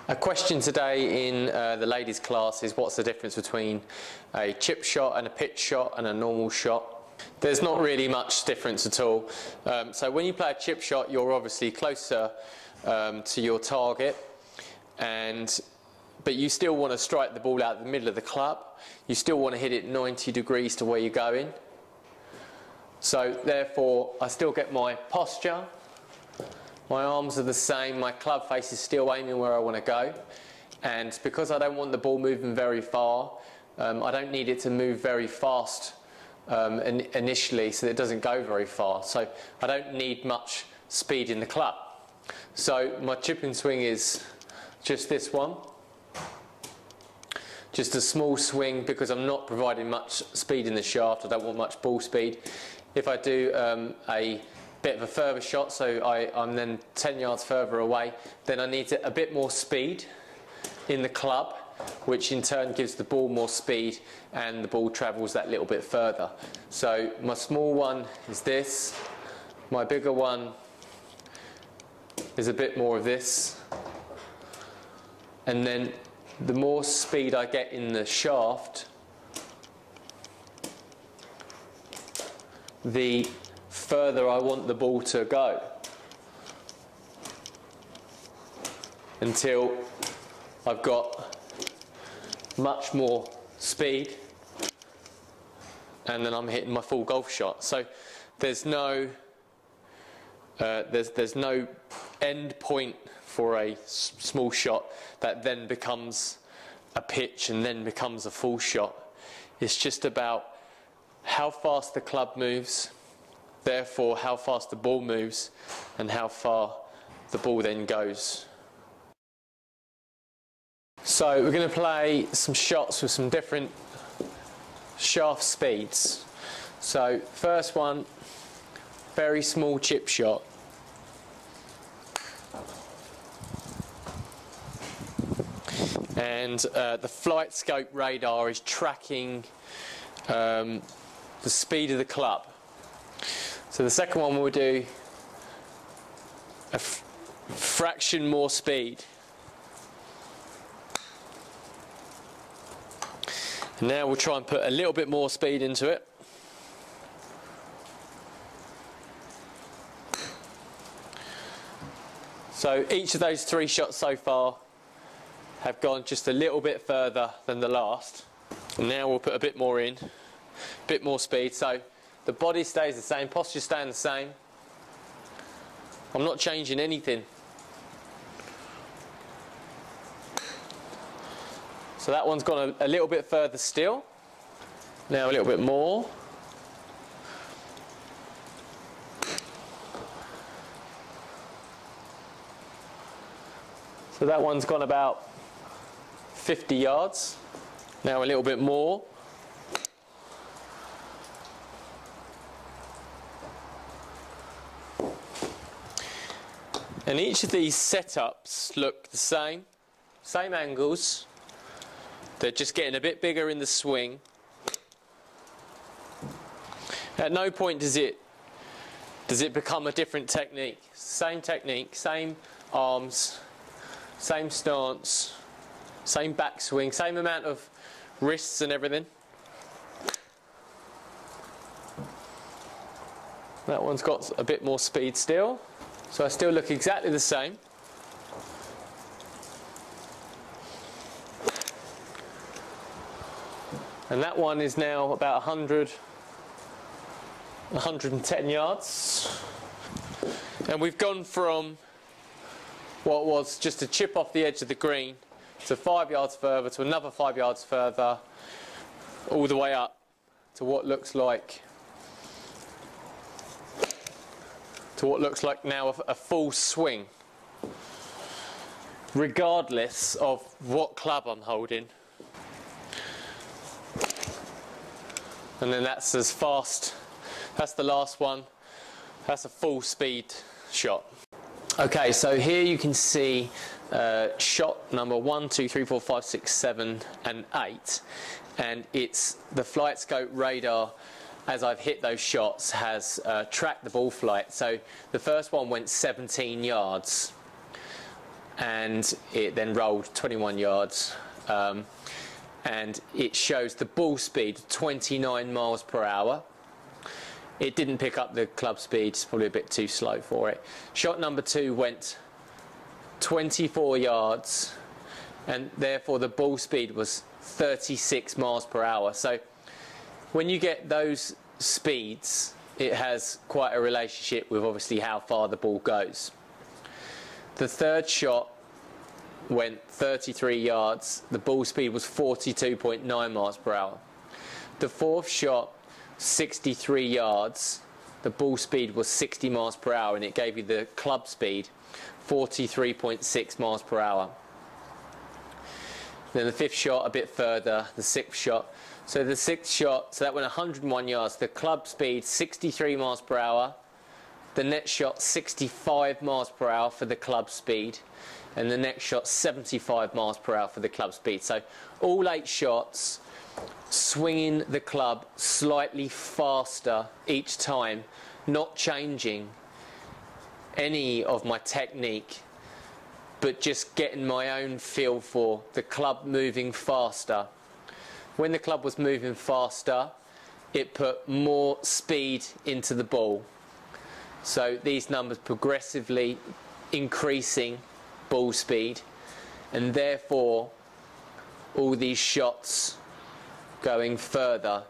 A question today in the ladies' class is what's the difference between a chip shot and a pitch shot and a normal shot. There's not really much difference at all. So when you play a chip shot, you're obviously closer to your target, but you still want to strike the ball out of the middle of the club. You still want to hit it 90 degrees to where you're going. So therefore, I still get my posture. My arms are the same, my club face is still aiming where I want to go, and because I don't want the ball moving very far, I don't need it to move very fast initially so that it doesn't go very far. So I don't need much speed in the club. So my chipping swing is just this one. Just a small swing because I'm not providing much speed in the shaft. I don't want much ball speed. If I do a bit of a further shot, so I'm then 10 yards further away, then I need a bit more speed in the club, which in turn gives the ball more speed and the ball travels that little bit further. So my small one is this, my bigger one is a bit more of this, and then the more speed I get in the shaft, the further I want the ball to go, until I've got much more speed and then I'm hitting my full golf shot. So there's no there's no end point for a small shot that then becomes a pitch and then becomes a full shot. It's just about how fast the club moves, therefore how fast the ball moves and how far the ball then goes. So we're going to play some shots with some different shaft speeds. So first one, very small chip shot. And the FlightScope radar is tracking the speed of the club. So the second one we'll do a fraction more speed. And now we'll try and put a little bit more speed into it. So each of those three shots so far have gone just a little bit further than the last. And now we'll put a bit more in, a bit more speed. So the body stays the same, posture staying the same. I'm not changing anything. So that one's gone a little bit further still. Now a little bit more. So that one's gone about 50 yards. Now a little bit more. And each of these setups look the same angles. They're just getting a bit bigger in the swing. At no point does it become a different technique. Same technique, same arms, same stance, same backswing, same amount of wrists and everything. That one's got a bit more speed still. So I still look exactly the same. And that one is now about 110 yards. And we've gone from what was just a chip off the edge of the green to 5 yards further, to another 5 yards further, all the way up to what looks like now a full swing, regardless of what club I'm holding. And then that's as fast, that's the last one, that's a full speed shot. Okay, so here you can see shot number 1, 2, 3, 4, 5, 6, 7 and 8, and it's the FlightScope radar, as I've hit those shots, has tracked the ball flight. So the first one went 17 yards and it then rolled 21 yards. And it shows the ball speed 29 miles per hour. It didn't pick up the club speed, it's probably a bit too slow for it. Shot number 2 went 24 yards, and therefore the ball speed was 36 miles per hour. So when you get those speeds, it has quite a relationship with obviously how far the ball goes. The third shot went 33 yards, the ball speed was 42.9 miles per hour. The fourth shot, 63 yards, the ball speed was 60 miles per hour, and it gave you the club speed 43.6 miles per hour. Then the fifth shot a bit further, the sixth shot. So the sixth shot, so that went 101 yards, the club speed 63 miles per hour, the next shot 65 miles per hour for the club speed, and the next shot 75 miles per hour for the club speed. So all 8 shots, swinging the club slightly faster each time, not changing any of my technique, but just getting my own feel for the club moving faster. When the club was moving faster, it put more speed into the ball. So these numbers progressively increasing ball speed, and therefore all these shots going further